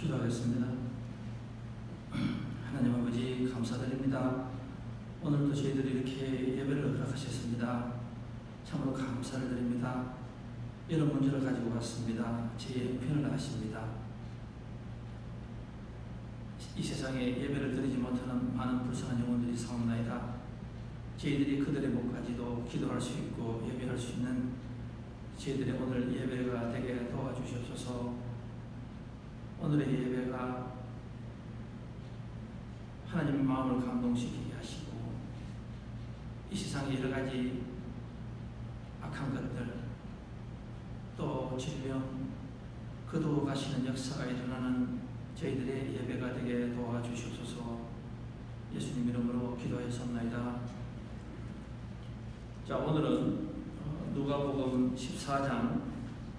기도하겠습니다. 하나님 아버지 감사드립니다. 오늘도 저희들이 이렇게 예배를 허락하셨습니다. 참으로 감사를 드립니다. 이런 문제를 가지고 왔습니다. 제 형편을 아십니다. 이 세상에 예배를 드리지 못하는 많은 불쌍한 영혼들이 사옵나이다. 저희들이 그들의 목까지도 기도할 수 있고 예배할 수 있는 저희들의 오늘 예배가 되게 도와주시옵소서. 오늘의 예배가 하나님의 마음을 감동시키게 하시고 이 세상의 여러 가지 악한 것들 또 질병 거두어가시는 역사가 일어나는 저희들의 예배가 되게 도와주시옵소서. 예수님 이름으로 기도하였습니다. 자, 오늘은 누가복음 14장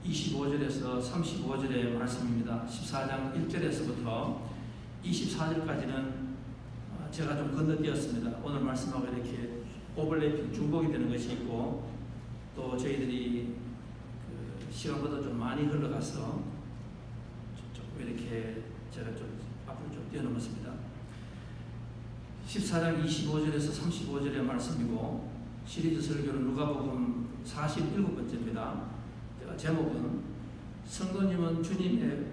25절에서 35절의 말씀입니다. 14장 1절에서부터 24절까지는 제가 좀 건너뛰었습니다. 오늘 말씀하고 이렇게 오버래핑 중복이 되는 것이 있고 또 저희들이 시간보다 좀 많이 흘러가서 조금 이렇게 제가 좀 앞으로 좀 뛰어넘었습니다. 14장 25절에서 35절의 말씀이고 시리즈 설교는 누가복음 47번째입니다. 제목은 성도님은 주님의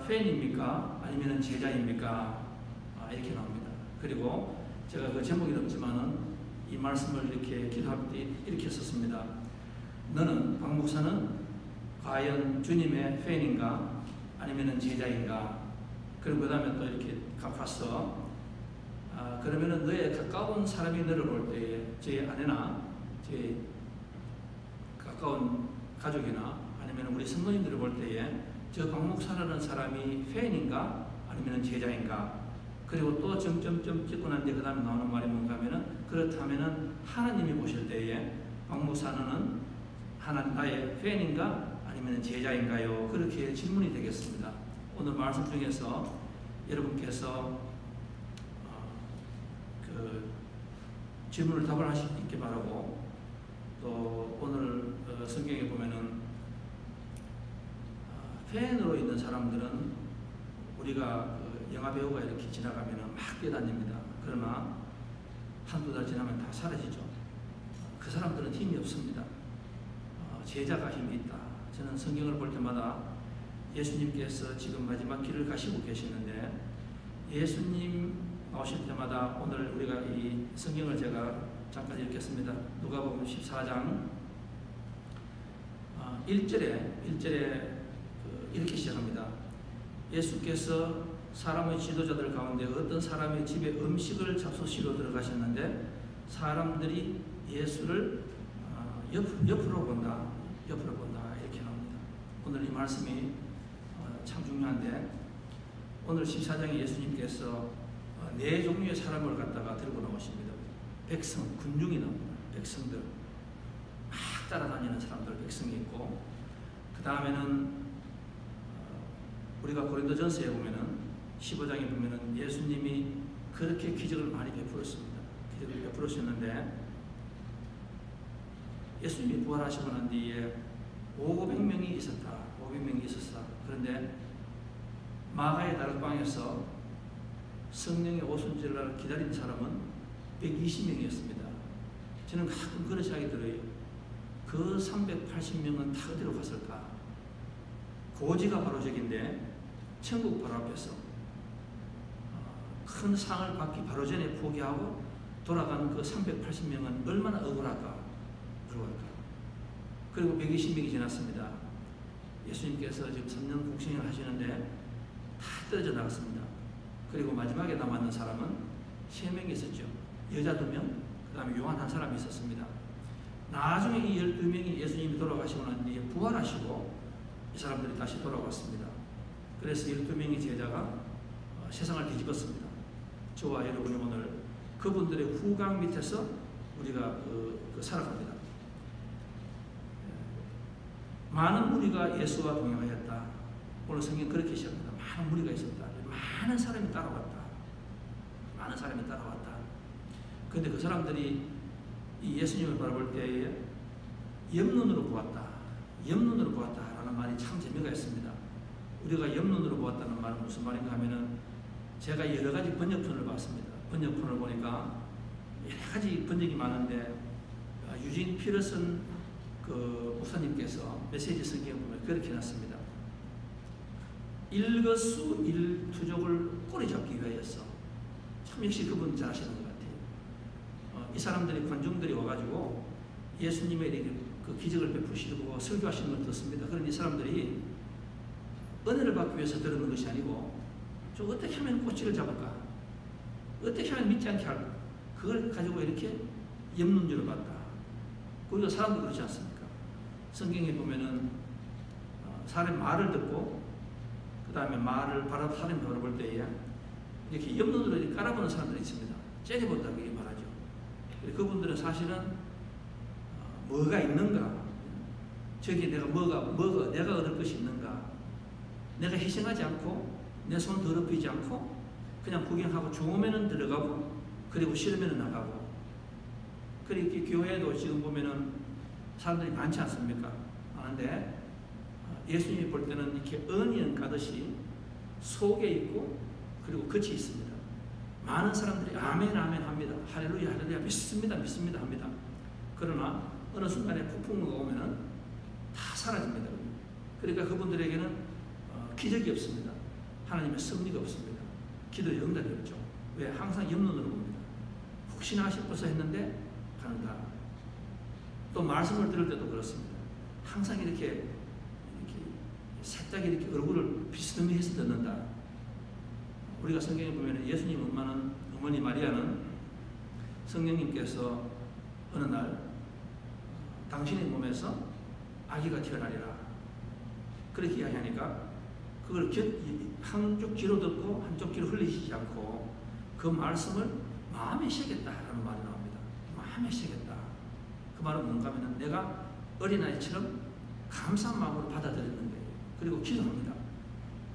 팬입니까? 아니면 제자입니까? 이렇게 나옵니다. 그리고 제가 그 제목이 없지만은 이 말씀을 이렇게 기도할 때 이렇게 썼습니다. 너는 박 목사는 과연 주님의 팬인가? 아니면 제자인가? 그리고 그 다음에 또 이렇게 갚았어. 그러면은 너의 가까운 사람이 너를 볼 때에 제 아내나 제 가까운 가족이나 아니면 우리 성도님들을 볼 때에 저 박 목사라는 사람이 팬인가 아니면 제자인가? 그리고 또 점점점 찍고 난 뒤에 그 다음에 나오는 말이 뭔가 하면은 그렇다면은 하나님이 보실 때에 박 목사는 나의 팬인가 아니면 제자인가요? 그렇게 질문이 되겠습니다. 오늘 말씀 중에서 여러분께서 그 질문을 답을 하실 수 있게 바라고 또 오늘 성경에 보면은 팬으로 있는 사람들은 우리가 영화배우가 이렇게 지나가면은 막 뛰어다닙니다. 그러나 한두 달 지나면 다 사라지죠. 그 사람들은 힘이 없습니다. 제자가 힘이 있다. 저는 성경을 볼 때마다 예수님께서 지금 마지막 길을 가시고 계시는데 예수님 나오실 때마다 오늘 우리가 이 성경을 제가 잠깐 읽겠습니다. 누가복음 14장 1절에 이렇게 시작합니다. 예수께서 사람의 지도자들 가운데 어떤 사람의 집에 음식을 잡수시러 들어가셨는데 사람들이 예수를 옆으로 본다 이렇게 나옵니다. 오늘 이 말씀이 참 중요한데 오늘 14장에 예수님께서 네 종류의 사람을 갖다가 들고 나오십니다. 백성, 군중이 나옵니다. 백성들 막 따라다니는 사람들 백성이 있고 그 다음에는 우리가 고린도전서에 보면은 15장에 보면은 예수님이 그렇게 기적을 많이 베풀었습니다. 기적을 베풀으셨는데 예수님이 부활하시고 난 뒤에 500명이 있었다. 500명이 있었어. 그런데 마가의 다락방에서 성령의 오순절을 기다린 사람은 120명이었습니다. 저는 가끔 그런 생각이 들어요. 그 380명은 다 어디로 갔을까? 고지가 바로 저긴데 천국 바로 앞에서 큰 상을 받기 바로 전에 포기하고 돌아간 그 380명은 얼마나 억울할까? 그리고 120명이 지났습니다. 예수님께서 지금 3년 국신을 하시는데 다 떨어져 나갔습니다. 그리고 마지막에 남았는 사람은 3명이 있었죠. 여자 2명, 그 다음에 요한 한 사람이 있었습니다. 나중에 이 12명이 예수님이 돌아가시고 난 뒤에 부활하시고 이 사람들이 다시 돌아왔습니다. 그래서 12명의 제자가 세상을 뒤집었습니다. 저와 여러분이 오늘 그분들의 후광 밑에서 우리가 살아갑니다. 많은 무리가 예수와 동행하였다. 오늘 성경 그렇게 시작합니다. 많은 무리가 있었다. 많은 사람이 따라왔다. 많은 사람이 따라왔다. 그런데 그 사람들이 이 예수님을 바라볼 때에 옆눈으로 보았다. 옆눈으로 보았다라는 말이 참 재미가 있습니다. 우리가 옆눈으로 보았다는 말은 무슨 말인가 하면은 제가 여러 가지 번역본을 봤습니다. 번역본을 보니까 여러 가지 번역이 많은데 유진 피러슨 그 목사님께서 메시지 성경을 보면 그렇게 해놨습니다. 일거수일투족을 꼬리잡기 위하여서. 참 역시 그분 잘하시는 것 같아요. 이 사람들이 관중들이 와가지고 예수님의 그 기적을 베푸시고 설교하시는 걸 듣습니다. 그런 이 사람들이 은혜를 받기 위해서 들었는 것이 아니고 저 어떻게 하면 꼬치를 잡을까? 어떻게 하면 믿지 않게 할까? 그걸 가지고 이렇게 염문주를 봤다. 우리가 사람도 그렇지 않습니까? 성경에 보면은 사람의 말을 듣고 그 다음에 말을 사람이 바라볼 때에 이렇게 옆눈으로 이렇게 깔아보는 사람들이 있습니다. 째려본다고 이렇게 말하죠. 그분들은 사실은 뭐가 있는가? 저기 내가 내가 얻을 것이 있는가? 내가 희생하지 않고 내 손 더럽히지 않고 그냥 구경하고 좋으면은 들어가고 그리고 싫으면은 나가고. 그렇게 교회도 지금 보면은 사람들이 많지 않습니까? 많은데 예수님이 볼 때는 이렇게 어니언 가듯이 속에 있고 그리고 겉이 있습니다. 많은 사람들이 아멘 아멘 합니다. 할렐루야 할렐루야 믿습니다 믿습니다 합니다. 그러나 어느 순간에 폭풍우가 오면은 다 사라집니다. 그러니까 그분들에게는 기적이 없습니다. 하나님의 섭리가 없습니다. 기도의 응답이 없죠. 왜? 항상 옆눈으로 봅니다. 혹시나 싶어서 했는데 간다. 또 말씀을 들을 때도 그렇습니다. 항상 이렇게 살짝 이렇게 얼굴을 비스듬히 해서 듣는다. 우리가 성경에 보면 예수님 엄마는, 어머니 마리아는 성령님께서 어느 날 당신의 몸에서 아기가 태어나리라 그렇게 이야기하니까 그걸 한쪽 귀로 듣고 한쪽 귀로 흘리시지 않고 그 말씀을 마음에 새겼다라는 말이 나옵니다. 마음에 새겼다. 그 말은 뭔가 하면 내가 어린아이처럼 감사한 마음으로 받아들이는 거예요. 그리고 기도합니다.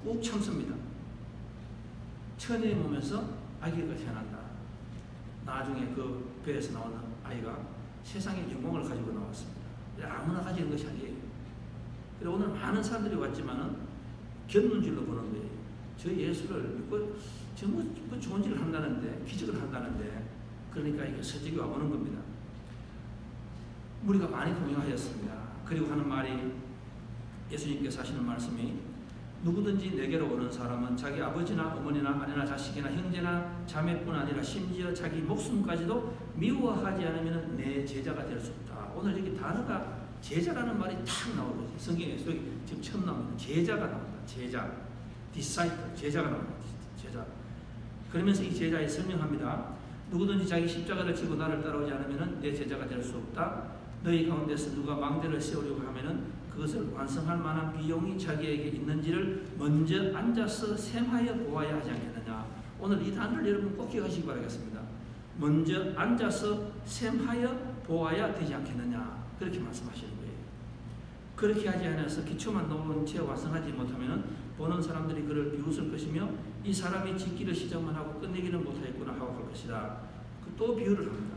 꾹 참습니다. 처녀의 몸에서 아기가 태어난다. 나중에 그 배에서 나오는 아이가 세상의 영광을 가지고 나왔습니다. 아무나 가지는 것이 아니에요. 그리고 오늘 많은 사람들이 왔지만은 견눈질로 보는 거예요. 저 예수를 믿고 뭐 좋은 일을 한다는데 기적을 한다는데 그러니까 이게 서직이 와보는 겁니다. 우리가 많이 동행하였습니다. 그리고 하는 말이 예수님께서 하시는 말씀이 누구든지 내게로 오는 사람은 자기 아버지나 어머니나 아내나 자식이나 형제나 자매뿐 아니라 심지어 자기 목숨까지도 미워하지 않으면 내 제자가 될 수 없다. 오늘 여기 단어가 제자라는 말이 탁 나오거든요. 성경에 지금 처음 나옵니다. 제자가 나온다. 제자, disciple, 제자가 나옵니다. 제자. 그러면서 이 제자에 설명합니다. 누구든지 자기 십자가를 지고 나를 따라오지 않으면 내 제자가 될 수 없다. 너희 가운데서 누가 망대를 세우려고 하면은 그것을 완성할 만한 비용이 자기에게 있는지를 먼저 앉아서 셈하여 보아야 하지 않겠느냐. 오늘 이 단어를 여러분 꼭 기억하시기 바라겠습니다. 먼저 앉아서 셈하여 보아야 되지 않겠느냐. 그렇게 말씀하시는 거예요. 그렇게 하지 않아서 기초만 놓은 채 완성하지 못하면 보는 사람들이 그를 비웃을 것이며 이 사람이 짓기를 시작만 하고 끝내기는 못하겠구나 하고 할 것이다. 또 비유를 합니다.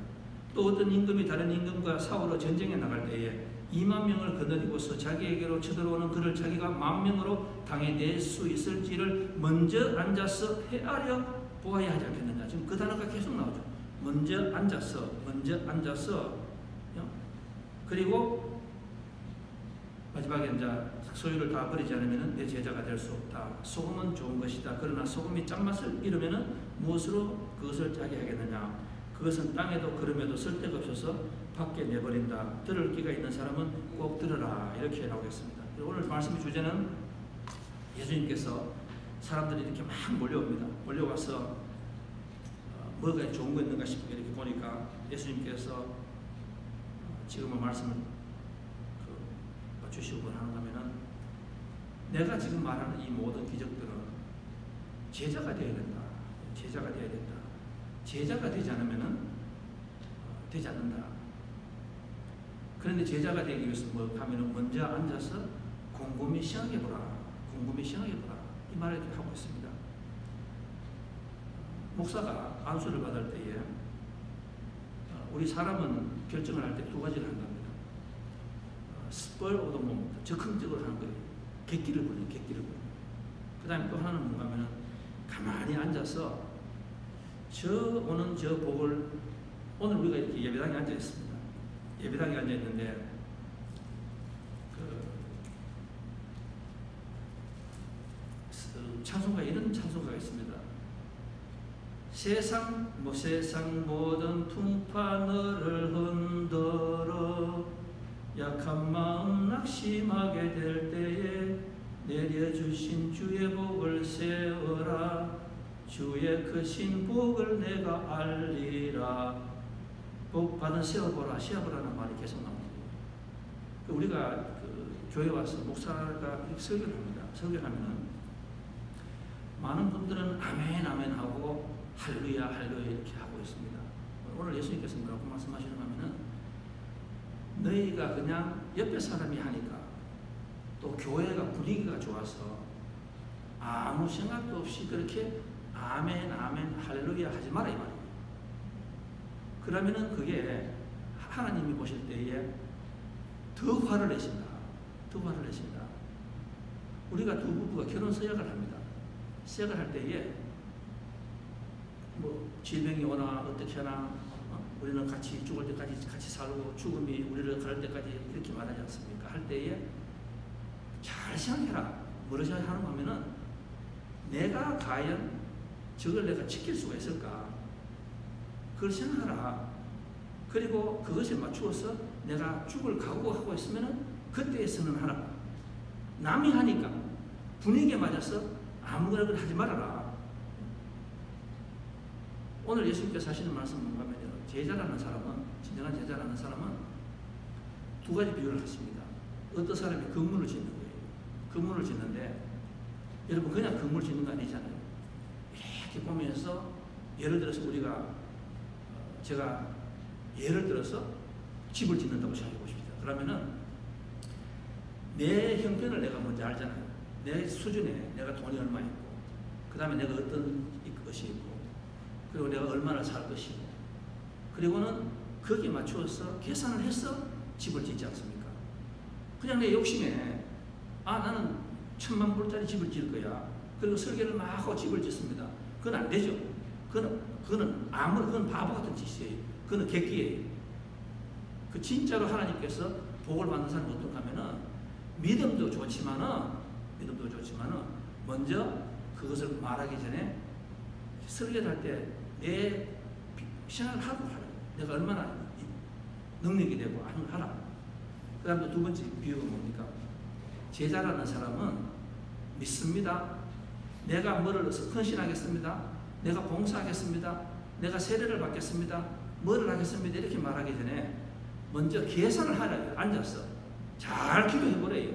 또 어떤 임금이 다른 임금과 싸우러 전쟁에 나갈 때에 2만 명을 거느리고서 자기에게로 쳐들어오는 그를 자기가 10,000명으로 당해낼 수 있을지를 먼저 앉아서 헤아려 보아야 하지 않겠느냐. 지금 그 단어가 계속 나오죠. 먼저 앉아서 그리고 마지막에 이제 소유를 다 버리지 않으면 내 제자가 될 수 없다. 소금은 좋은 것이다. 그러나 소금이 짠맛을 잃으면 무엇으로 그것을 짜게 하겠느냐. 그것은 땅에도 걸음에도 쓸데가 없어서 밖에 내버린다. 들을 귀가 있는 사람은 꼭 들으라. 이렇게 나오겠습니다. 오늘 말씀의 주제는 예수님께서 사람들이 이렇게 막 몰려옵니다. 몰려와서 뭐가 좋은 거 있는가 싶게 이렇게 보니까 예수님께서 지금은 말씀을 주시고 하는가 하면은 내가 지금 말하는 이 모든 기적들은 제자가 되어야 된다. 제자가 되어야 된다. 제자가 되지 않으면은 되지 않는다. 그런데 제자가 되기 위해서 뭐 하면은 먼저 앉아서 곰곰이 생각해보라. 곰곰이 생각해보라. 이 말을 이렇게 하고 있습니다. 목사가 안수를 받을 때에 우리 사람은 결정을 할 때 두 가지를 한답니다. 스펄 오더 모먼트, 적극적으로 하는 거예요. 객기를 부려요. 객기를 부려요. 그 다음에 또 하나는 뭔가 하면은 가만히 앉아서 오는 저 복을, 오늘 우리가 이렇게 예배당에 앉아 있습니다. 예배당에 앉아 있는데 찬송가에 이런 찬송가가 있습니다. 세상 모든 풍파 너를 흔들어 약한 마음 낙심하게 될 때에 내려주신 주의 복을 세워라. 주의 크신 복을 내가 알리라. 복 받은 세워보라. 세워보라는 말이 계속 나옵니다. 우리가 교회 와서 목사가 이렇게 설교를 합니다. 설교를 하면은 많은 분들은 아멘 아멘 하고 할렐루야 할렐루야 이렇게 하고 있습니다. 오늘 예수님께서 뭐라고 말씀하시는가 하면은 너희가 그냥 옆에 사람이 하니까 또 교회가 분위기가 좋아서 아무 생각도 없이 그렇게 아멘 아멘 할렐루야 하지 마라 이 말이에요. 그러면은 그게 하나님이 보실 때에 더 화를 내신다. 더 화를 내신다. 우리가 두 부부가 결혼 서약을 합니다. 시작을 할 때에 뭐 질병이 오나 어떻게 하나 우리는 같이 죽을 때까지 같이 살고 죽음이 우리를 가를 때까지 이렇게 말하지 않습니까? 할 때에 잘 생각해라. 뭐를 생각하는 거면은 내가 과연 저걸 내가 지킬 수가 있을까? 그걸 생각하라. 그리고 그것에 맞추어서 내가 죽을 각오하고 있으면은 그때에서는 하라. 남이 하니까 분위기에 맞아서 아무거나 하지 말아라. 오늘 예수님께서 하시는 말씀은 뭔가 하면요. 제자라는 사람은, 진정한 제자라는 사람은 두 가지 비유를 하십니다. 어떤 사람이 건물을 짓는 거예요. 건물을 짓는데, 여러분 그냥 건물 짓는 거 아니잖아요. 이렇게 보면서, 예를 들어서 제가 예를 들어서 집을 짓는다고 생각해 보십시오. 그러면은 내 형편을 내가 먼저 알잖아요. 내 수준에 내가 돈이 얼마 있고, 그 다음에 내가 어떤 것이 있고, 그리고 내가 얼마나 살 것이고, 그리고는 거기에 맞추어서 계산을 해서 집을 짓지 않습니까? 그냥 내 욕심에 나는 1,000만 불짜리 집을 지을 거야. 그리고 설계를 막 하고 집을 짓습니다. 그건 안 되죠. 그건 바보 같은 짓이에요. 그건 객기예요. 진짜로 하나님께서 복을 받는 사람이 어떤가 하면은 믿음도 좋지만은 먼저 그것을 말하기 전에 설계를 할 때 내 생각을 하고 하라. 내가 얼마나 능력이 되고 하는 걸 하라. 그 다음 또 두 번째 비유가 뭡니까? 제자라는 사람은 믿습니다. 내가 뭐를 헌신하겠습니다. 내가 봉사하겠습니다. 내가 세례를 받겠습니다. 뭐를 하겠습니다. 이렇게 말하기 전에 먼저 계산을 하라. 앉아서 잘 기도해보래요.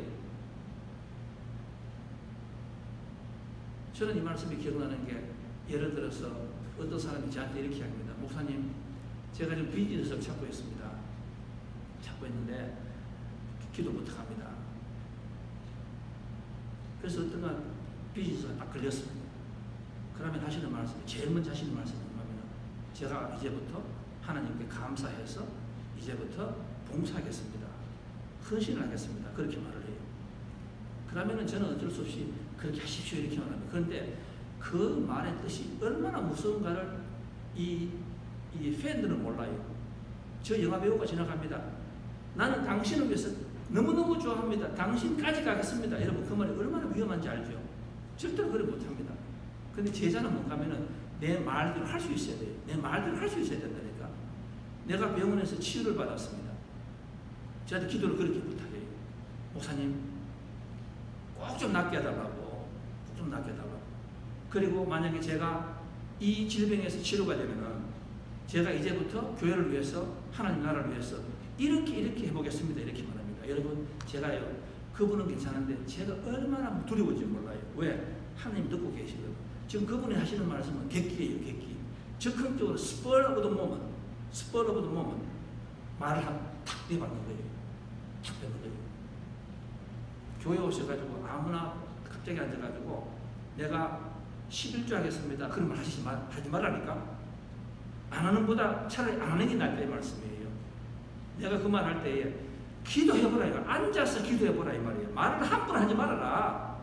저는 이 말씀이 기억나는 게 예를 들어서 어떤 사람이 저한테 이렇게 합니다. 목사님, 제가 지금 비즈니스를 찾고 있습니다. 찾고 있는데 기도 부탁합니다. 그래서 어떤가 비즈니스가 딱 걸렸습니다. 그러면 하시는 말씀이, 제일 먼저 하시는 말씀이 뭐냐면 제가 이제부터 하나님께 감사해서 이제부터 봉사하겠습니다. 헌신을 하겠습니다. 그렇게 말을 해요. 그러면은 저는 어쩔 수 없이 그렇게 하십시오 이렇게 말합니다. 그런데 그 말의 뜻이 얼마나 무서운가를 이 팬들은 몰라요. 저 영화배우가 지나갑니다. 나는 당신을 위해서 너무너무 좋아합니다. 당신까지 가겠습니다. 여러분 그 말이 얼마나 위험한지 알죠? 절대로 그래 못합니다. 그런데 제자는 뭔가 하면은 내 말대로 할 수 있어야 돼요. 내 말대로 할 수 있어야 된다니까. 내가 병원에서 치유를 받았습니다. 저한테 기도를 그렇게 부탁해요. 목사님 꼭 좀 낫게 해달라고. 꼭 좀 낫게 해달라고. 그리고 만약에 제가 이 질병에서 치료가 되면은 제가 이제부터 교회를 위해서 하나님 나라를 위해서 이렇게 해보겠습니다. 이렇게 말합니다. 여러분 제가요 그분은 괜찮은데 제가 얼마나 두려운지 몰라요. 왜? 하나님 듣고 계시거든요. 지금 그분이 하시는 말씀은 객기예요. 객기. 적극적으로 spur of the moment 말을 탁 내받는 거예요. 탁 내는 거예요. 교회 오셔가지고 아무나 갑자기 앉아가지고 내가 11조 하겠습니다. 그런 말 하지 말라니까. 안 하는 보다 차라리 안 하는 게 낫다 이 말씀이에요. 내가 그 말 할 때에 기도해보라 이거. 앉아서 기도해보라 이 말이에요. 말을 함부로 하지 말아라.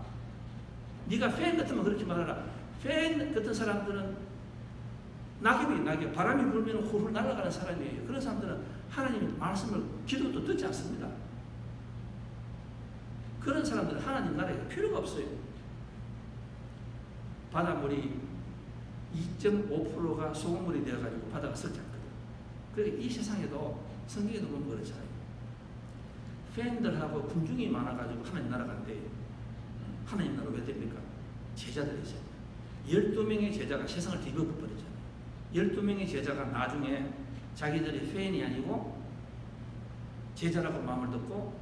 네가 팬 같으면 그렇게 말하라. 팬 같은 사람들은 낙엽, 바람이 불면 훌훌 날아가는 사람이에요. 그런 사람들은 하나님의 말씀을, 기도도 듣지 않습니다. 그런 사람들은 하나님 나라에 필요가 없어요. 바닷물이 2.5%가 소금물이 되어가지고 바다가 썩지 않거든. 그러니까 이 세상에도, 성경에도 보면 그렇잖아요. 팬들하고 군중이 많아가지고 하나님 나라 간대요. 하나님 나라 왜 됩니까? 제자들이죠. 12명의 제자가 세상을 뒤집어버리잖아요. 12명의 제자가 나중에 자기들이 팬이 아니고 제자라고 마음을 듣고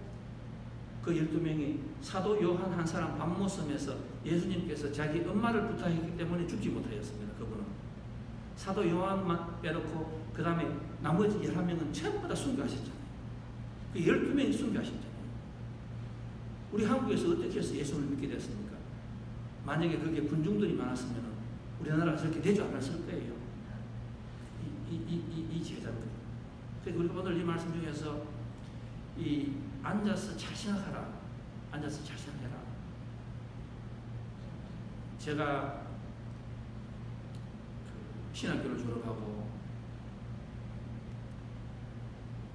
그 12명이 사도 요한 한 사람 밤모섬에서 예수님께서 자기 엄마를 부탁했기 때문에 죽지 못하였습니다. 그분은. 사도 요한만 빼놓고 그 다음에 나머지 11명은 전부 다 순교하셨잖아요. 그 12명이 순교하셨잖아요. 우리 한국에서 어떻게 해서 예수를 믿게 됐습니까? 만약에 그게 군중들이 많았으면 우리나라가 저렇게 되지 않았을 거예요. 이 제자들. 그래서 우리가 오늘 이 말씀 중에서 앉아서 잘 생각하라. 앉아서 잘 생각해라. 제가 신학교를 졸업하고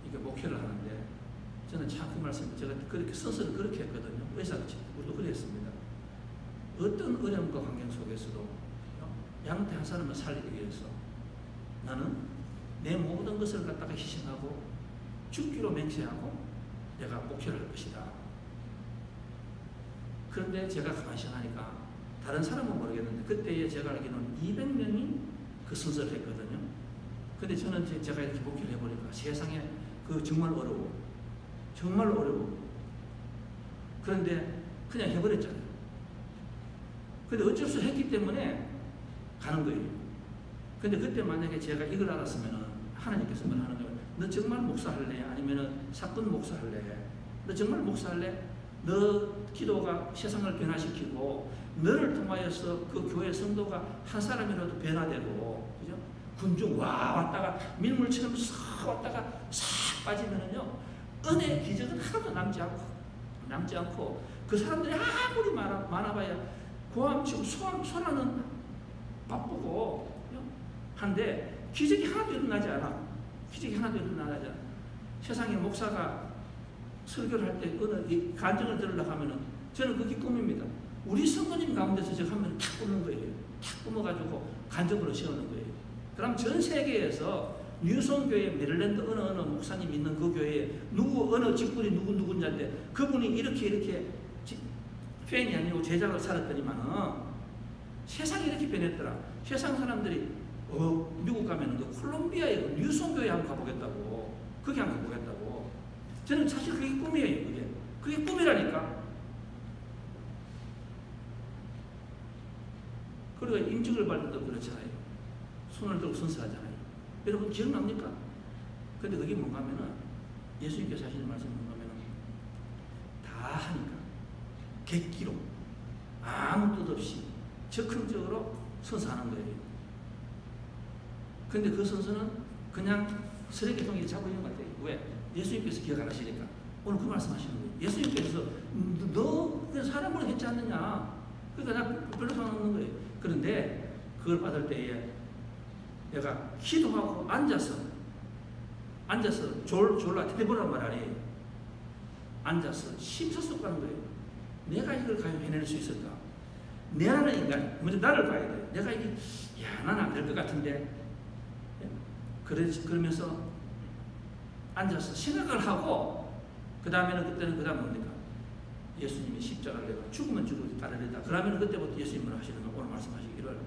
이게 목회를 하는데 저는 참 그 말씀, 제가 그렇게 서서는 그렇게 했거든요. 의사같이 우리도 그랬습니다. 어떤 어려움과 환경 속에서도 양태 한 사람을 살리기 위해서 나는 내 모든 것을 갖다가 희생하고 죽기로 맹세하고 내가 목회를 할 것이다. 그런데 제가 가만히 생각하니까 다른 사람은 모르겠는데 그때에 제가 알기로는 200명이 그 순서를 했거든요. 근데 저는 제가 이렇게 목회를 해보니까 세상에 그 정말 어려워. 정말 어려워. 그런데 그냥 해버렸잖아요. 근데 어쩔 수 했기 때문에 가는 거예요. 근데 그때 만약에 제가 이걸 알았으면 하나님께서 뭘 하는 거예요. 너 정말 목사할래? 아니면 사건 목사할래? 너 정말 목사할래? 너 기도가 세상을 변화시키고 너를 통하여서 그 교회 성도가 한 사람이라도 변화되고, 그죠? 군중 왔다가 밀물처럼 싹 왔다가 싹 빠지면은요 은혜의 기적은 하나도 남지 않고 그 사람들이 아무리 많아봐야 고함치고 소라는 바쁘고 한데 기적이 하나도 일어나지 않아. 기적이 하나도 일어나지 않아. 세상에 목사가 설교를 할 때 어느 간증을 들으려고 하면은 저는 그게 꿈입니다. 우리 성도님 가운데서 제가 하면 탁 뿜는 거예요. 탁 뿜어가지고 간증으로 세우는 거예요. 그럼 전 세계에서 뉴손교회 메릴랜드 어느 목사님 있는 그 교회에 어느 직분이 누군지인데 그분이 이렇게 팬이 아니고 제자로 살았더니만은 세상이 이렇게 변했더라. 세상 사람들이 미국 가면은 그 콜롬비아에 그 뉴손교회 한번 가보겠다고, 거기 한번 가보겠다고. 저는 사실 그게 꿈이에요. 그게 꿈이라니까. 그리고 임직을 받을 때도 그렇잖아요. 손을 들고 선서하잖아요. 여러분 기억납니까? 근데 그게 뭔가 하면은 예수님께서 하시는 말씀이 뭔가 하면은 다 하니까 객기로 아무 뜻 없이 적극적으로 선서하는 거예요. 근데 그 선서는 그냥 쓰레기통에 잡고 있는 것 같아요. 왜? 예수님께서 기억 안 하시니까. 오늘 그 말씀 하시는 거예요. 예수님께서 너 그냥 사람으로 했지 않느냐. 그러니까 나 별로 상관없는 거예요. 그런데 그걸 받을 때에 내가 기도하고 앉아서 졸라 대보란 말 아니에요. 앉아서 심사숙고하는 거예요. 내가 이걸 과연 해낼 수 있을까? 내라는 인간, 먼저 나를 봐야 돼. 내가 이게 나는 안 될 것 같은데. 그러면서 앉아서 생각을 하고 그 다음에는 그다음 뭡니까? 예수님이 십자가를 내가 죽으면 죽어도 따르리다. 그러면 그때부터 예수님을 하시는 거 오늘 말씀하시기를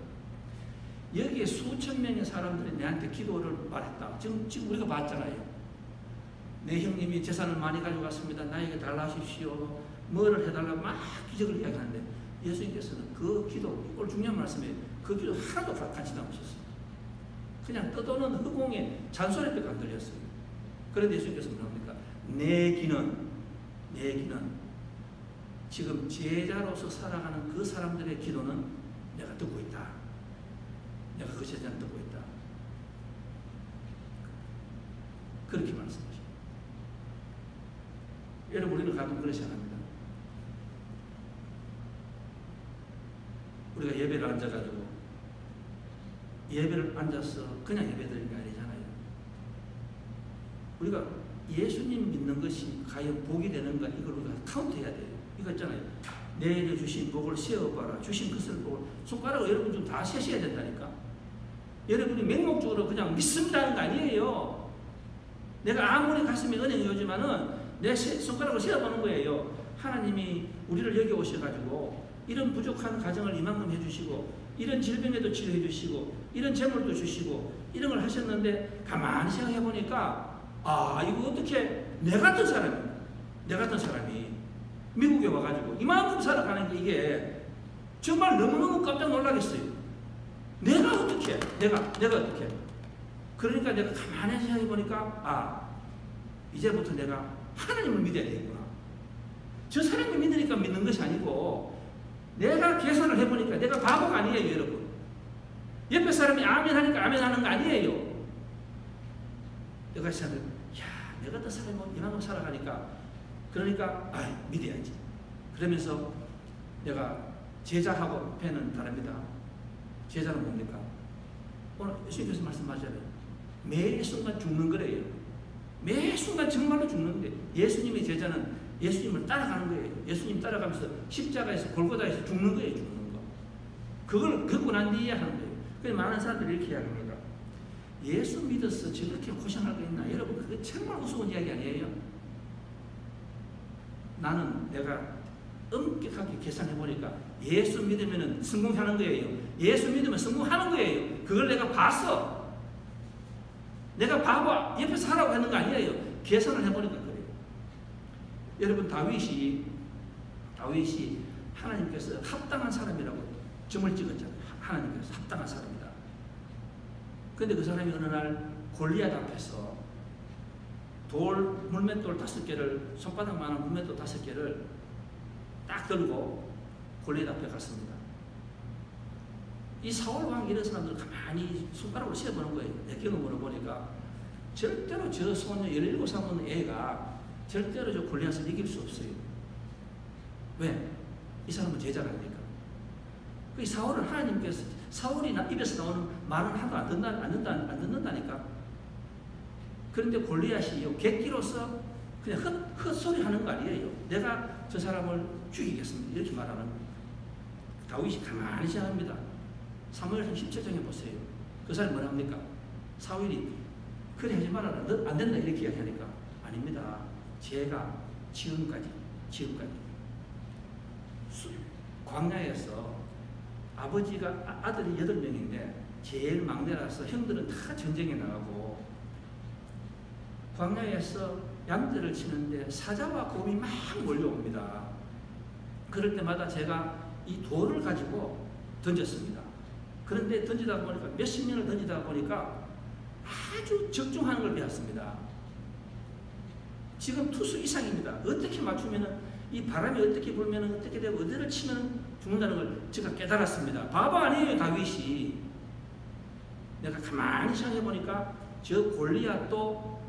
여기에 수천 명의 사람들이 내한테 기도를 말했다. 지금 우리가 봤잖아요. 내 형님이 재산을 많이 가져갔습니다. 나에게 달라 하십시오. 뭐를 해달라 막 기적을 이야기하는데 예수님께서는 그 기도, 오늘 중요한 말씀이에요. 그 기도 하나도 같이 남으셨어요. 그냥 떠도는 허공에 잔소리밖에 안 들렸어요. 그런데 예수님께서 뭐랍니까? 내 기는 지금 제자로서 살아가는 그 사람들의 기도는 내가 듣고 있다. 내가 그 제자는 듣고 있다. 그렇게 말씀하십니다. 여러분 우리는 가끔 그렇지 않습니다. 우리가 예배를 앉아가지고 예배를 앉아서 그냥 예배드리는 게 아니잖아요. 우리가 예수님 믿는 것이 과연 복이 되는가 이걸 우리가 카운트해야 돼요. 이거 있잖아요. 내려주신 복을 세어봐라. 주신 것을 복을 손가락을 여러분 좀 다 세셔야 된다니까. 여러분이 맹목적으로 그냥 믿습니다는 거 아니에요. 내가 아무리 가슴에 은행이 오지만은 내 손가락을 세어보는 거예요. 하나님이 우리를 여기 오셔가지고 이런 부족한 가정을 이만큼 해주시고 이런 질병에도 치료해 주시고 이런 재물도 주시고 이런 걸 하셨는데 가만히 생각해 보니까 아 이거 어떻게 내 같은 사람이 미국에 와가지고 이만큼 살아가는 게 이게 정말 너무너무 깜짝 놀라겠어요. 내가 어떻게 그러니까 내가 가만히 생각해 보니까 아 이제부터 내가 하나님을 믿어야 되겠구나. 저 사람이 믿으니까 믿는 것이 아니고 내가 계산을 해보니까 내가 바보가 아니에요, 여러분. 옆에 사람이 아멘 하니까 아멘 하는 거 아니에요. 내가 생각해, 내가 어떤 사람이 이만큼 살아가니까 그러니까 믿어야지. 그러면서 내가 제자하고 배는 다릅니다. 제자는 뭡니까? 오늘 예수님께서 말씀하셨잖아요. 매 순간 죽는 거래요. 매 순간 정말로 죽는 거예요. 예수님의 제자는 예수님을 따라가는 거예요. 예수님 따라가면서 십자가에서 골고다에서 죽는 거예요. 죽는 거. 그걸 겪고 난 뒤에 하는 거예요. 그래서 많은 사람들이 이렇게 이야기합니다. 예수 믿어서 저렇게 고생할 거 있나? 여러분 그게 정말 우스운 이야기 아니에요? 나는 내가 엄격하게 계산해보니까 예수 믿으면 성공하는 거예요. 예수 믿으면 성공하는 거예요. 그걸 내가 봤어. 내가 바보 옆에서 하라고 하는 거 아니에요. 계산을 해보니까 그래요. 여러분 다윗이 하나님께서 합당한 사람이라고 점을 찍었잖아요. 하나님께서 합당한 사람이다. 그런데 그 사람이 어느 날 골리앗 앞에서 물맷돌 5개를 손바닥만한 물맷돌 5개를 딱 들고 골리앗 앞에 갔습니다. 이 사울 왕 이런 사람들 가만히 손가락으로 세어보는 거예요. 내 경험으로 보니까 절대로 저 소녀 17살 먹는 애가 절대로 저 골리앗을 이길 수 없어요. 왜? 이 사람은 제자가 아니니까. 그 사울은 하나님께서 사울이 입에서 나오는 말은 하도 안 듣는다니까. 그런데 골리앗이 객기로서 그냥 헛소리 하는 거 아니에요. 내가 저 사람을 죽이겠습니다. 이렇게 말하는 다윗이 가만히 생각합니다. 사무엘상 17장에 보세요. 그 사람이 뭐라 합니까? 사울이 그래 하지 말아라. 너 안 된다 이렇게 이야기하니까 아닙니다. 제가 지금까지 광야에서 아버지가 아들이 8명인데 제일 막내라서 형들은 다 전쟁에 나가고 광야에서 양떼를 치는데 사자와 곰이 막 몰려옵니다. 그럴 때마다 제가 이 돌을 가지고 던졌습니다. 그런데 던지다 보니까 몇십 년을 던지다 보니까 아주 적중하는 걸 배웠습니다. 지금 투수 이상입니다. 어떻게 맞추면은 이 바람이 어떻게 불면은 어떻게 되고 어디를 치면 죽는다는 걸 제가 깨달았습니다. 바보 아니에요 다윗이. 내가 가만히 생각해 보니까 저 골리앗도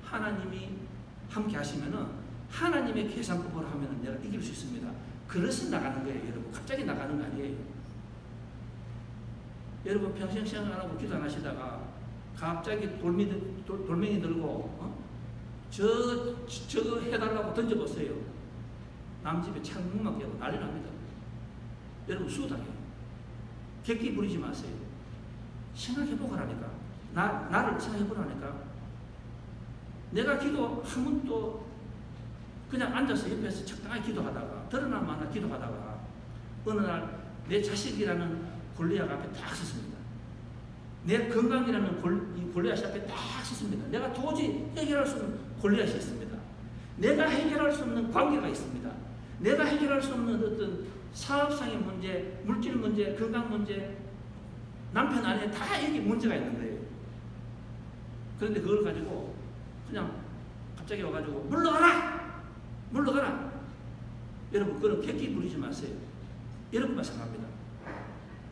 하나님이 함께 하시면은 하나님의 계산법으로 하면은 내가 이길 수 있습니다. 그래서 나가는 거예요, 여러분. 갑자기 나가는 거 아니에요. 여러분 평생 생각 안 하고 기도 안 하시다가 갑자기 돌멩이 들고 저거 해달라고 던져보세요. 남 집에 창문만 깨고 난리 납니다. 여러분 수당해요. 객기 부리지 마세요. 생각해보라니까. 나를 생각해보라니까. 내가 기도하면 또 그냥 앉아서 옆에서 적당하게 기도하다가 드러나 마나 기도하다가 어느 날 내 자식이라는 골리앗 앞에 딱 섰습니다. 내 건강이라는 골리앗 앞에 딱 섰습니다. 내가 도저히 해결할 수 없는 골리앗이 있습니다. 내가 해결할 수 없는 관계가 있습니다. 내가 해결할 수 없는 어떤 사업상의 문제, 물질 문제, 건강 문제, 남편 아내 다 이게 문제가 있는 거예요. 그런데 그걸 가지고 그냥 갑자기 와가지고 물러가라! 여러분 그런 객기 부리지 마세요. 여러분만 생각합니다.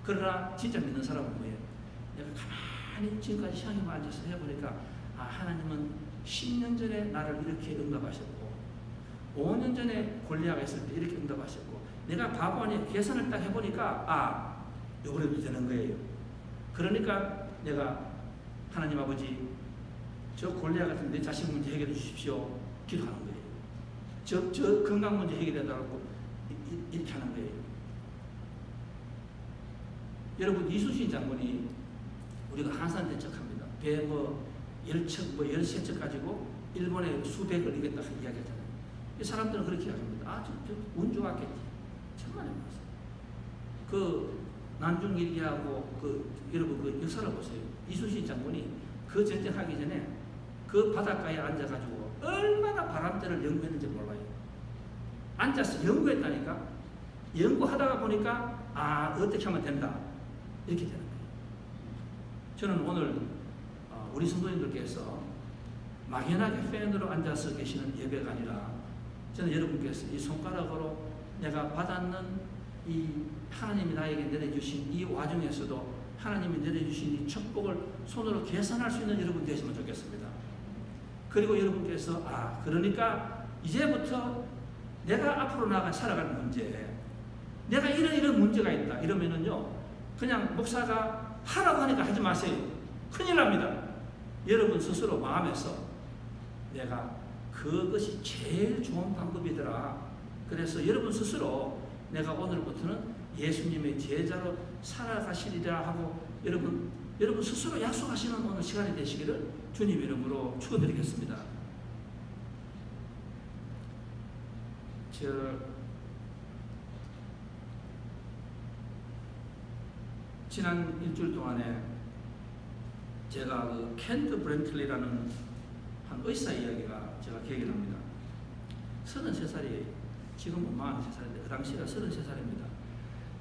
그러나 진짜 믿는 사람은 뭐예요? 내가 가만히 지금까지 시간에 앉아서 해보니까 하나님은 10년 전에 나를 이렇게 응답하셨고 5년 전에 골리앗가 있을 때 이렇게 응답하셨고 내가 바보 아니 계산을 딱 해보니까 요번에도 되는 거예요. 그러니까 내가 하나님 아버지 저 골리앗 같은 내 자식 문제 해결해 주십시오. 기도하는 거예요. 저 건강 문제 해결해달라고 이렇게 하는 거예요. 여러분 이순신 장군이 우리가 한산 대척합니다. 배 뭐 10척, 뭐 13척 가지고 일본의 수백을 이겼다 이야기하잖아요. 이 사람들은 그렇게 이야기합니다. 운 좋았겠지. 천만에 말씀. 그 난중 일기하고 여러분 그 역사를 보세요. 이순신 장군이 그 전쟁하기 전에 그 바닷가에 앉아가지고 얼마나 바람대를 연구했는지 몰라요. 앉아서 연구했다니까. 연구하다가 보니까 어떻게 하면 된다. 이렇게 되는 거예요. 저는 오늘 우리 성도님들께서 막연하게 팬으로 앉아서 계시는 예배가 아니라 저는 여러분께서 이 손가락으로 내가 받았는 이 하나님이 나에게 내려주신 이 와중에서도 하나님이 내려주신 이 축복을 손으로 계산할 수 있는 여러분 되시면 좋겠습니다. 그리고 여러분께서 그러니까 이제부터 내가 앞으로 나가 살아가는 문제, 내가 이런 문제가 있다 이러면은요 그냥 목사가 하라고 하니까 하지 마세요. 큰일 납니다. 여러분 스스로 마음에서 내가 그것이 제일 좋은 방법이더라. 그래서 여러분 스스로 내가 오늘부터는 예수님의 제자로 살아가시리라 하고 여러분 스스로 약속하시는 오늘 시간이 되시기를 주님 이름으로 축원드리겠습니다. 지난 일주일 동안에 제가 그 켄트 브랜틀리라는 한 의사 이야기가 제가 기억이 납니다. 33살이에요. 지금은 43살인데 그 당시가 33살입니다.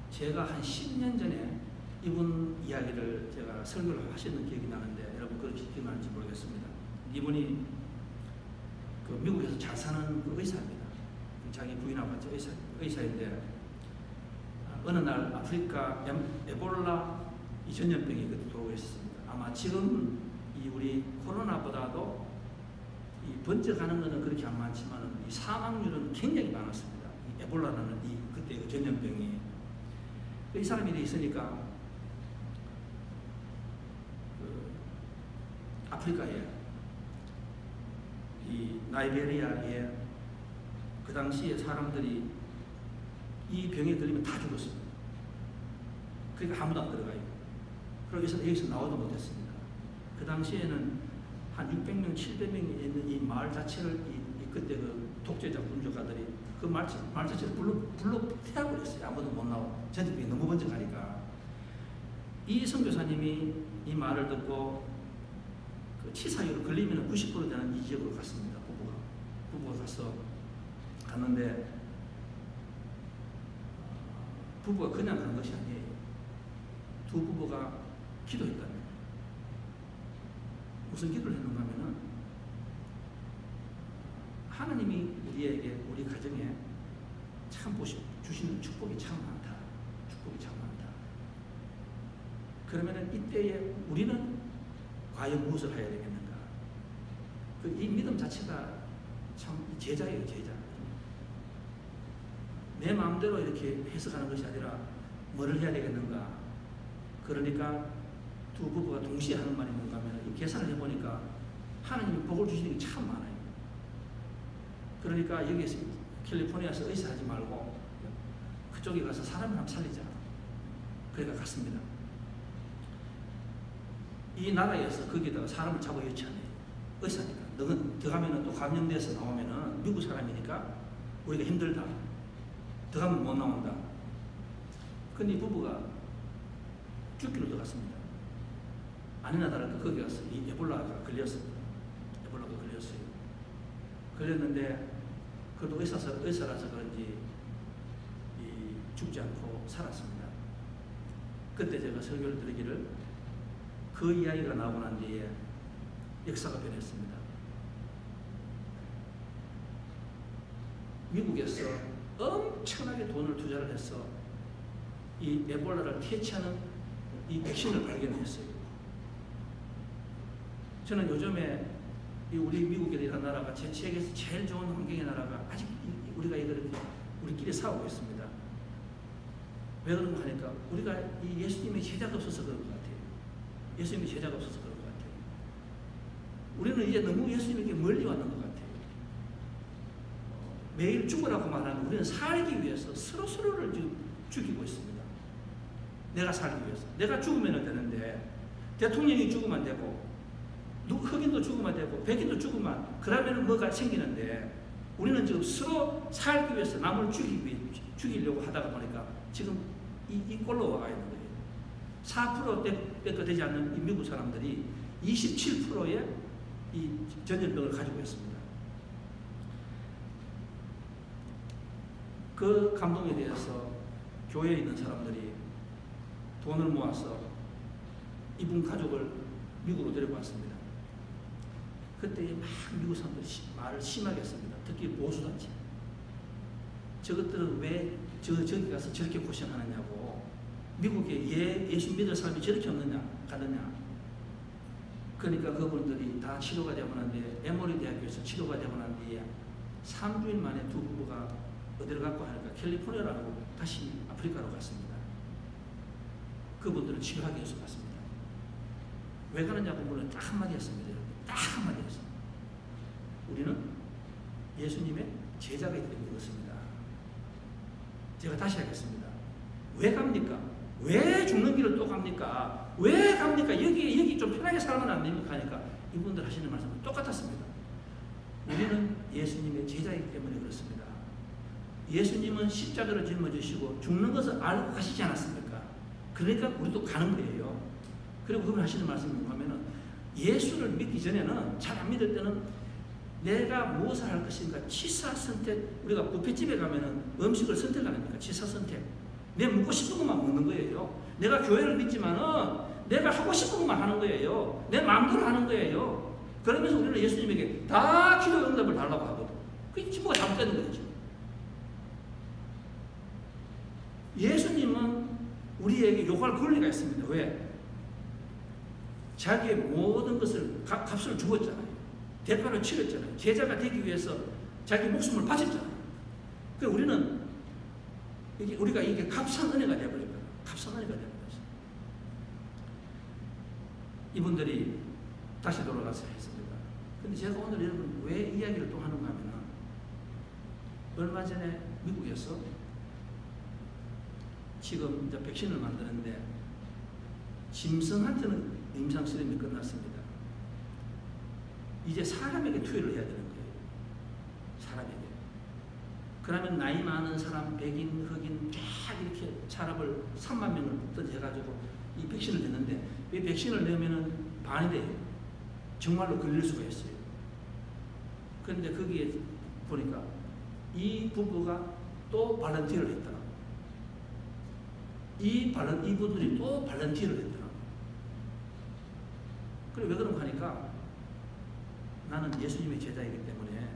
제가 한 10년 전에 이분 이야기를 제가 설교를 하시는 기억이 나는데 여러분 그렇게 기억나는지 모르겠습니다. 이분이 그 미국에서 잘 사는 그 의사입니다. 자기 부인하고 같이 의사인데 어느 날 아프리카 에볼라 이 전염병이 그때 들어오고 있었습니다. 아마 지금 이 우리 코로나보다도 이 번쩍하는 것은 그렇게 안 많지만 이 사망률은 굉장히 많았습니다. 이 에볼라라는 그때 그 전염병이 이 사람이 돼 있으니까 아프리카에 이 나이베리아에 그 당시에 사람들이 이 병에 걸리면 다 죽었습니다. 그러니까 아무도 안 들어가요. 그러고 여기서 나오도 못했습니다. 그 당시에는 한 600명, 700명이 있는 이 마을 자체를 그때 그 독재자 군주가들이 그 마을 자체를 불러 태워버렸어요. 아무도 못 나오고 전쟁이 너무 번쩍하니까 이 선교사님이 이 말을 듣고 그 치사율 걸리면 90% 되는 이 지역으로 갔습니다. 부부가 갔는데 부부가 그냥 간 것이 아니에요. 두 부부가 기도했답니다. 무슨 기도를 했는가 하면은 하나님이 우리에게 우리 가정에 참 주시는 축복이 참 많다. 축복이 참 많다. 그러면은 이때에 우리는 과연 무엇을 해야 되겠는가? 이 믿음 자체가 참 제자예요, 제자. 내 마음대로 이렇게 해석하는 것이 아니라 뭐를 해야 되겠는가? 그러니까 두 부부가 동시에 하는 말이 뭔가 하면 이 계산을 해보니까 하나님이 복을 주시는 게 참 많아요. 그러니까 여기에서 캘리포니아에서 의사하지 말고 그쪽에 가서 사람을 한번 살리자. 그러니까 갔습니다. 이 나라에서 거기다가 사람을 잡아 여치하네. 의사니까. 너는 더 가면은 또 감염돼서 나오면은 미국 사람이니까 우리가 힘들다. 더 가면 못 나온다. 근데 이 부부가 죽기로 들어갔습니다. 아니나 다를까 거기 가서 이 에볼라가 걸렸습니다. 에볼라가 걸렸어요. 걸렸는데 그래도 의사라서 그런지 죽지 않고 살았습니다. 그때 제가 설교를 드리기를 그 이야기가 나오고 난 뒤에 역사가 변했습니다. 미국에서 엄청나게 돈을 투자를 해서 이 에볼라를 퇴치하는 이 백신을 발견했어요. 저는 요즘에 우리 미국이라는 나라가 제 세계에서 제일 좋은 환경의 나라가 아직 우리가 이렇게 우리끼리 싸우고 있습니다. 왜 그런가 하니까 우리가 이 예수님의 제자가 없어서 그런 것 같아요. 예수님의 제자가 없어서 그런 것 같아요. 우리는 이제 너무 예수님에게 멀리 왔는 것 같아요. 매일 죽으라고 말하는 우리는 살기 위해서 서로를 지금 죽이고 있습니다. 내가 살기 위해서. 내가 죽으면 되는데 대통령이 죽으면 되고 흑인도 죽으면 되고 백인도 죽으면 그러면 뭐가 생기는데 우리는 지금 서로 살기 위해서 남을 죽이려고 하다가 보니까 지금 이 꼴로 와가 있는 거예요. 4%밖에 되지 않는 이 미국 사람들이 27%의 이 전염병을 가지고 있습니다. 그 감동에 대해서 교회에 있는 사람들이 돈을 모아서 이분 가족을 미국으로 데려왔습니다. 그때 막 미국 사람들이 말을 심하게 했습니다. 특히 보수단체. 저것들은 왜 저기 가서 저렇게 고생하느냐고. 미국에 예수 믿을 사람이 저렇게 없느냐, 가느냐. 그러니까 그분들이 다 치료가 되고 난 뒤에 에모리 대학교에서 치료가 되고 난 뒤에 3주일 만에 두 부부가 어디를 갔고 하니까 캘리포니아라고 다시 아프리카로 갔습니다. 그분들은 치료하기 위해서 갔습니다. 왜 가느냐고 물론 딱 한마디 했습니다. 딱 한마디 했습니다. 우리는 예수님의 제자가 있기 때문에 그렇습니다. 제가 다시 하겠습니다. 왜 갑니까? 왜 죽는 길을 또 갑니까? 왜 갑니까? 여기 좀 편하게 살면 안 됩니까? 하니까 이분들 하시는 말씀은 똑같았습니다. 우리는 예수님의 제자이기 때문에 그렇습니다. 예수님은 십자가를 짊어지시고 죽는 것을 알고 가시지 않았습니까? 그러니까 우리도 가는 거예요. 그리고 그분 하시는 말씀이 뭐냐면은 예수를 믿기 전에는 잘 안 믿을 때는 내가 무엇을 할 것인가 취사 선택. 우리가 뷔페집에 가면은 음식을 선택하니까 취사 선택. 내가 먹고 싶은 것만 먹는 거예요. 내가 교회를 믿지만은 내가 하고 싶은 것만 하는 거예요. 내 마음대로 하는 거예요. 그러면서 우리는 예수님에게 다 기도 응답을 달라고 하거든. 그게 뭐가 잘못되는 거죠. 예수님은 우리에게 요구할 권리가 있습니다. 왜? 자기의 모든 것을 값을 주었잖아요. 대가를 치렀잖아요. 제자가 되기 위해서 자기 목숨을 바쳤잖아요. 그래서 우리는 우리가 이게 값싼 은혜가 되어버렸어요. 값싼 은혜가 되어버렸어요. 이분들이 다시 돌아가서 했습니다. 근데 제가 오늘 여러분 왜 이야기를 또 하는가 하면은 얼마 전에 미국에서 지금 이제 백신을 만드는데 짐승한테는 임상 실험이 끝났습니다. 이제 사람에게 투여를 해야 되는 거예요. 사람에게. 그러면 나이 많은 사람, 백인, 흑인 쫙 이렇게 사람을 3만 명을 뽑듯이 해가지고 이 백신을 넣는데 이 백신을 넣으면은 반이 돼요. 정말로 걸릴 수가 있어요. 그런데 거기에 보니까 이 부부가 또 발런티어를 했더라. 이분들이 또 발런티어를 했더라. 그래 왜 그런가 하니까 나는 예수님의 제자이기 때문에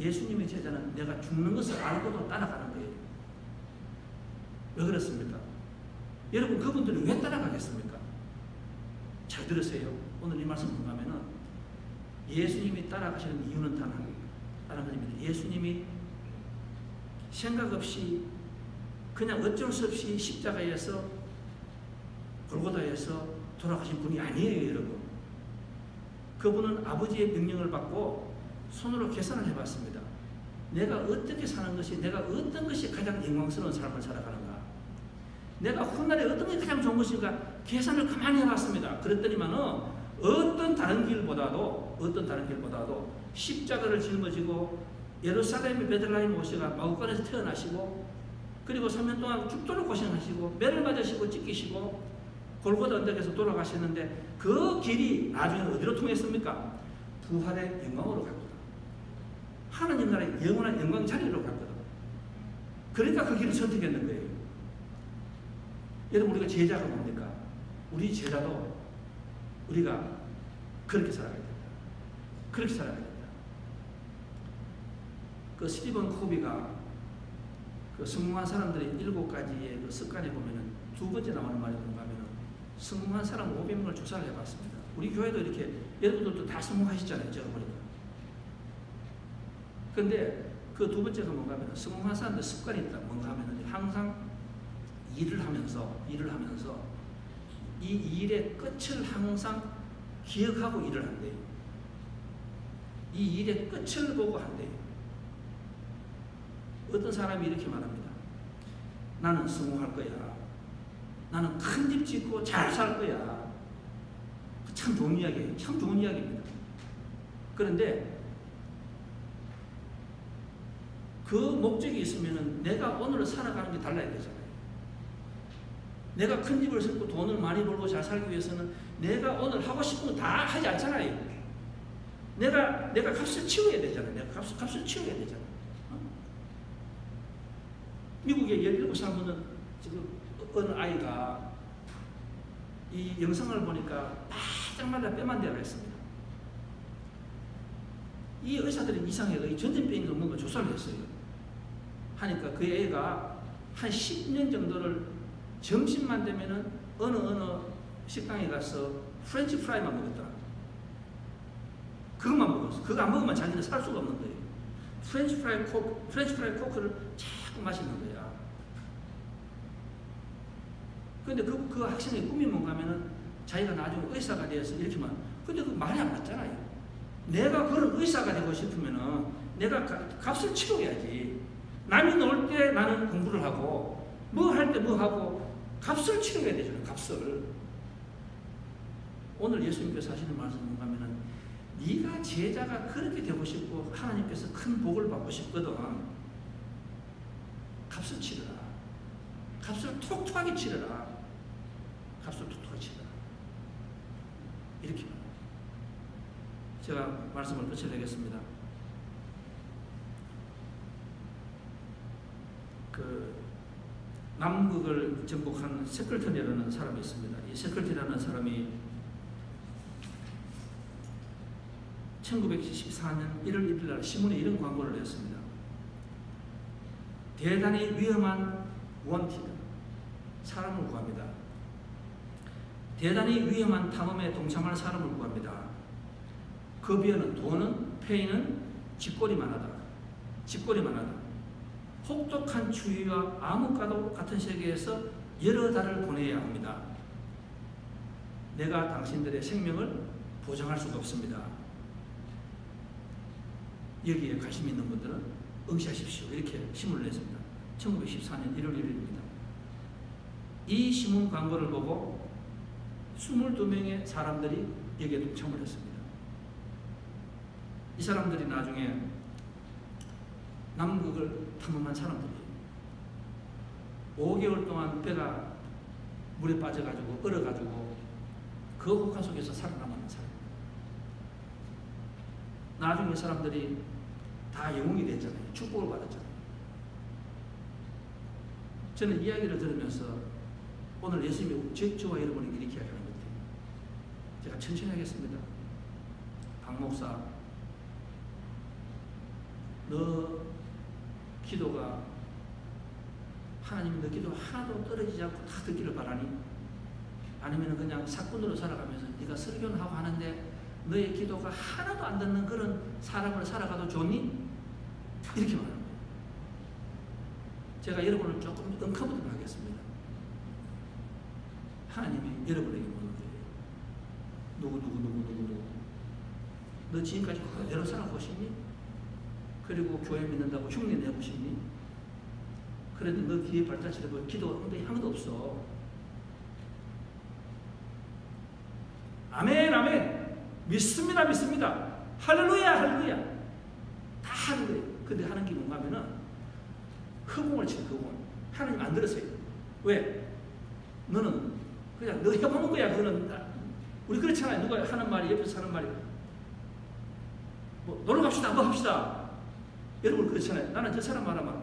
예수님의 제자는 내가 죽는 것을 알고도 따라가는 거예요. 왜 그렇습니까? 여러분 그분들이 왜 따라가겠습니까? 잘 들으세요. 오늘 이 말씀 보면은 예수님이 따라가시는 이유는 단 하나입니다. 예수님이 생각 없이 그냥 어쩔 수 없이 십자가에서 골고다에서 돌아가신 분이 아니에요, 여러분. 그분은 아버지의 명령을 받고 손으로 계산을 해봤습니다. 내가 어떻게 사는 것이, 내가 어떤 것이 가장 영광스러운 삶을 살아가는가? 내가 훗날에 어떤 게 가장 좋은 것인가? 계산을 가만히 해봤습니다. 그랬더니만은 어떤 다른 길보다도 십자가를 짊어지고 예루살렘의 베들레헴에 오시가 마구간에서 태어나시고 그리고 3년 동안 죽도록 고생하시고 매를 맞으시고 찢기시고 골고다 언덕에서 돌아가셨는데 그 길이 나중에 어디로 통했습니까? 부활의 영광으로 갔거든. 하나님 나라의 영원한 영광 자리로 갔거든. 그러니까 그 길을 선택했는 거예요. 여러분 우리가 제자가 뭡니까? 우리 제자도 우리가 그렇게 살아가야 된다. 그렇게 살아가야 된다. 그 스티븐 코비가 그 성공한 사람들의 7가지의 그 습관에 보면은 두 번째 나오는 말이 뭔가 하면은 성공한 사람 500명을 조사를 해봤습니다. 우리 교회도 이렇게 여러분들도 다 성공하시잖아요. 제가 보니까. 그런데 그 두 번째가 뭔가 하면은 성공한 사람들 습관이 있다. 뭔가 하면은 항상 일을 하면서 이 일의 끝을 항상 기억하고 일을 한대요. 이 일의 끝을 보고 한대요. 어떤 사람이 이렇게 말합니다. 나는 성공할 거야. 나는 큰 집 짓고 잘 살 거야. 참 좋은 이야기예요. 참 좋은 이야기입니다. 그런데 그 목적이 있으면 내가 오늘 살아가는 게 달라야 되잖아요. 내가 큰 집을 짓고 돈을 많이 벌고 잘 살기 위해서는 내가 오늘 하고 싶은 거 다 하지 않잖아요. 내가 값을 치워야 되잖아요. 내가 값을 치워야 되잖아요. 미국에 17살 보는 지금 어느 아이가 이 영상을 보니까 바짝 말라 뼈만 대가 있습니다. 이 의사들이 이상해요. 이 전염병인가 뭔가 조사를 했어요. 하니까 그 애가 한 10년 정도를 점심만 되면은 어느 식당에 가서 프렌치 프라이만 먹었더라. 그것만 먹었어. 그거 안 먹으면 자기는 살 수가 없는 거예요. 프렌치 프라이 코크를 자꾸 마시는 거야. 근데 그 학생의 꿈이 뭔가 하면은 자기가 나중에 의사가 되어서 이렇게 말. 근데 그 말이 안 맞잖아요. 내가 그런 의사가 되고 싶으면은 내가 값을 치러야지. 남이 놀 때 나는 공부를 하고 뭐 할 때 뭐 하고 값을 치러야 되잖아요. 값을. 오늘 예수님께서 하시는 말씀은 뭔가 하면은 네가 제자가 그렇게 되고 싶고 하나님께서 큰 복을 받고 싶거든. 값을 치러라. 값을 톡톡하게 치러라. 값을 톡톡하게 치러라. 이렇게 말합니다. 제가 말씀을 끝을 내겠습니다. 남극을 정복한 세클턴이라는 사람이 있습니다. 이 세클턴이라는 사람이 1914년 1월 1일 날 신문에 이런 광고를 냈습니다. 대단히 위험한 원티드, 사람을 구합니다. 대단히 위험한 탐험에 동참할 사람을 구합니다. 그 비하는 돈은, 페이는 집골이만 하다. 집골이만 하다. 혹독한 추위와 암흑과도 같은 세계에서 여러 달을 보내야 합니다. 내가 당신들의 생명을 보장할 수가 없습니다. 여기에 관심 있는 분들은 응시하십시오. 이렇게 신문을 냈습니다. 1914년 1월 1일입니다. 이 신문 광고를 보고 22명의 사람들이 여기에 동참을 했습니다. 이 사람들이 나중에 남극을 탐험한 사람들이에요. 5개월 동안 배가 물에 빠져가지고 얼어가지고 그 혹한 속에서 살아남은 사람입니다. 나중에 사람들이 다 영웅이 됐잖아요. 축복을 받았잖아요. 저는 이야기를 들으면서 오늘 예수님이 저와 여러분에게 이렇게 이야기하는 것 같아요. 제가 천천히 하겠습니다. 박 목사, 너 기도가 하나님 너 기도 하나도 떨어지지 않고 다 듣기를 바라니? 아니면 그냥 사꾼으로 살아가면서 네가 설교는 하고 하는데 너의 기도가 하나도 안 듣는 그런 사람으로 살아가도 좋니? 이렇게 말합니다. 제가 여러분을 조금 응커버리도록 하겠습니다. 하나님이 여러분에게 묻는 거예요. 누구 너 지금까지 그대로 살아가고 싶니? 그리고 교회 믿는다고 흉내 내고 싶니? 그래도 너 뒤에 발자취를 기도가 아무도 없어. 아멘 아멘 믿습니다 믿습니다 할렐루야 할렐루야 다 하는 거예요. 근데 하는 게 뭔가 하면은 허공을 치는 허공. 하나님 안 들었어요. 왜? 너는 그냥 너 해보는 거야. 그거는 우리 그렇잖아요. 누가 하는 말이 옆에서 하는 말이 뭐 놀러 갑시다 뭐 합시다. 여러분 그렇잖아요. 나는 저 사람 말하면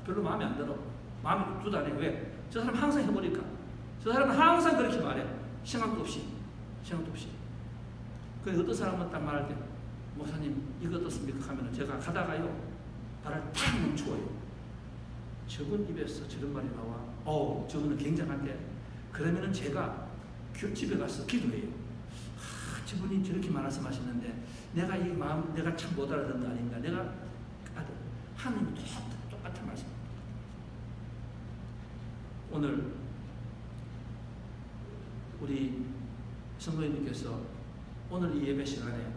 별로 마음에 안 들어. 마음에 두도 안 해. 왜? 저 사람 항상 해보니까. 저 사람은 항상 그렇게 말해. 생각도 없이. 그래서 어떤 사람은 딱 말할 때 목사님 이거 어떻습니까? 하면 제가 가다가요 발을 탁 멈추어요. 저분 입에서 저런 말이 나와. 저분은 굉장한데 그러면은 제가 집에 가서 기도해요. 저분이 저렇게 말씀하시는데 내가 이 마음 내가 참 못 알아듣는 거 아닌가. 내가 하나님이 똑같은 말씀. 오늘 우리 성도님께서 오늘 이 예배 시간에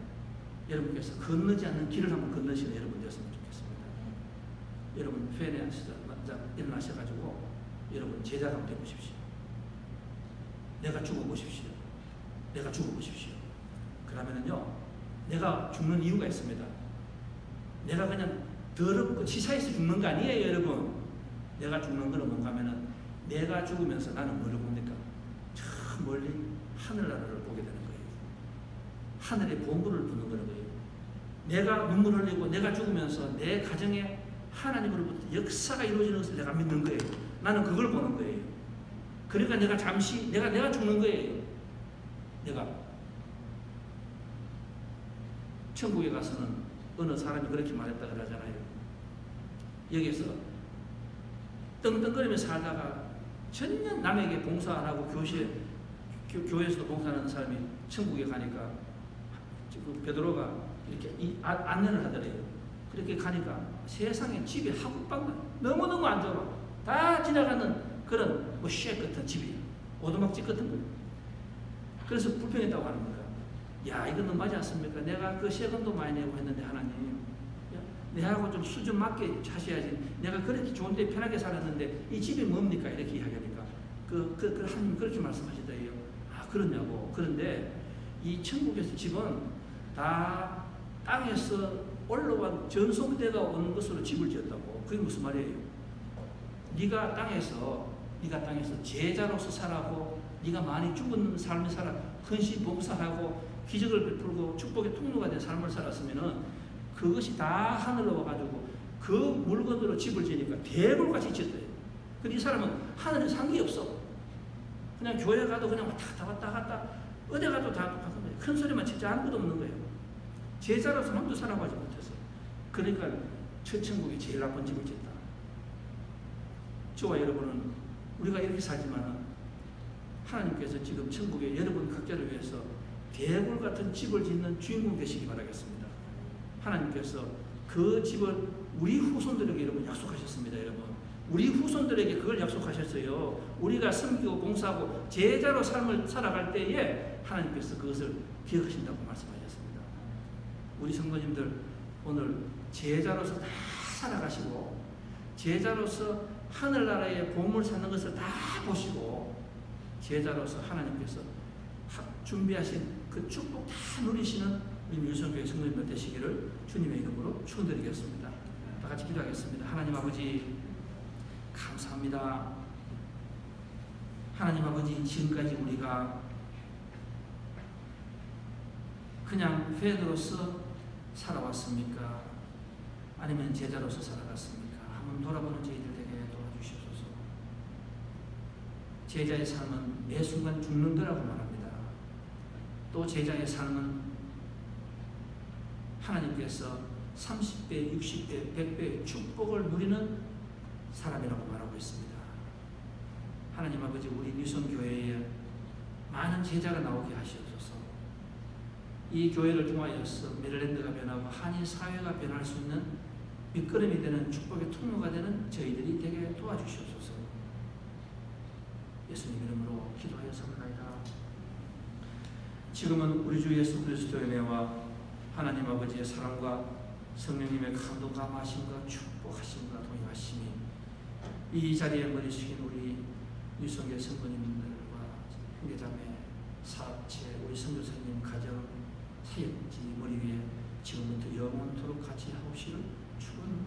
여러분께서 건너지 않는 길을 한번 건너시는 여러분 되었으면 좋겠습니다. 여러분 회에 일어나셔가지고 여러분 제자가 한번 되보십시오. 내가 죽어보십시오. 내가 죽어보십시오. 그러면은요, 내가 죽는 이유가 있습니다. 내가 그냥 더럽고 치사해서 죽는 거 아니에요, 여러분. 내가 죽는 거는 뭔가 하면은 내가 죽으면서 나는 뭐를 봅니까? 저 멀리 하늘나라를 보게 되는 거예요. 하늘의 보물을 보는 거예요. 내가 눈물 흘리고 내가 죽으면서 내 가정에 하나님으로부터 역사가 이루어지는 것을 내가 믿는 거예요. 나는 그걸 보는 거예요. 그러니까 내가 잠시 내가 죽는 거예요. 내가 천국에 가서는 어느 사람이 그렇게 말했다 그러잖아요. 여기서 떵떵거리면서 살다가 전혀 남에게 봉사 안 하고 교회에서도 봉사하는 사람이 천국에 가니까 그 베드로가 이렇게 안내를 하더래요. 그렇게 가니까 세상에 집이 하국방 너무너무 안 좋아. 다 지나가는 그런 뭐 쉐 같은 집이 오두막집 같은 거. 그래서 불평했다고 하는 거야. 야, 이거는 맞지 않습니까? 내가 그 세금도 많이 내고 했는데 하나님, 내하고 좀 수준 맞게 하셔야지. 내가 그렇게 좋은데 편하게 살았는데 이 집이 뭡니까? 이렇게 이야기하니까 하나님 그렇게 말씀하시더래요. 아, 그러냐고. 그런데 이 천국에서 집은 다 땅에서 올라온 전송대가 오는 것으로 집을 지었다고. 그게 무슨 말이에요? 네가 땅에서 제자로서 살아고 네가 많이 죽은 삶을 살아 헌신 봉사하고 기적을 베풀고 축복의 통로가 된 삶을 살았으면은 그것이 다 하늘로 와가지고 그 물건으로 집을 지으니까 대굴같이 지었대요. 근데 이 사람은 하늘에 상관이 없어. 그냥 교회 가도 그냥 왔다 갔다 어디 가도 다 똑같은 거예요. 큰 소리만 진짜 아무것도 없는 거예요. 제자로서 한도 살아가지 못해서. 그러니까 첫 천국이 제일 나쁜 집을 짓다. 저와 여러분은 우리가 이렇게 살지만 하나님께서 지금 천국에 여러분 각자를 위해서 대굴 같은 집을 짓는 주인공 되시기 바라겠습니다. 하나님께서 그 집을 우리 후손들에게 여러분 약속하셨습니다. 여러분 우리 후손들에게 그걸 약속하셨어요. 우리가 섬기고 봉사하고 제자로 삶을 살아갈 때에 하나님께서 그것을 기억하신다고 말씀하셨습니다. 우리 성도님들 오늘 제자로서 다 살아가시고 제자로서 하늘나라의 보물 찾는 것을 다 보시고 제자로서 하나님께서 준비하신 그 축복 다 누리시는 우리 뮤성교회 성도님들 되시기를 주님의 이름으로 축원드리겠습니다. 다 같이 기도하겠습니다. 하나님 아버지 감사합니다. 하나님 아버지 지금까지 우리가 그냥 회원으로서 살아왔습니까? 아니면 제자로서 살아갔습니까? 한번 돌아보는 저희들 되게 도와주시옵소서. 제자의 삶은 매 순간 죽는 거라고 말합니다. 또 제자의 삶은 하나님께서 30배, 60배, 100배의 축복을 누리는 사람이라고 말하고 있습니다. 하나님 아버지 우리 뮤성교회에 많은 제자가 나오게 하시옵소서. 이 교회를 통하여서 메릴랜드가 변하고 한인 사회가 변할 수 있는 밑거름이 되는 축복의 통로가 되는 저희들이 되게 도와주시옵소서. 예수님 이름으로 기도하였습니다. 지금은 우리 주 예수 그리스도의 은혜와 하나님 아버지의 사랑과 성령님의 감동과 마심과 축복하심과 동행하심이 이 자리에 머리숙인 우리 유성의 성도님들과 형제자매 사업체 우리 선교사님 가정 사역지 머리 위에 지금부터 영원토록 같이 하옵시를 축원합니다.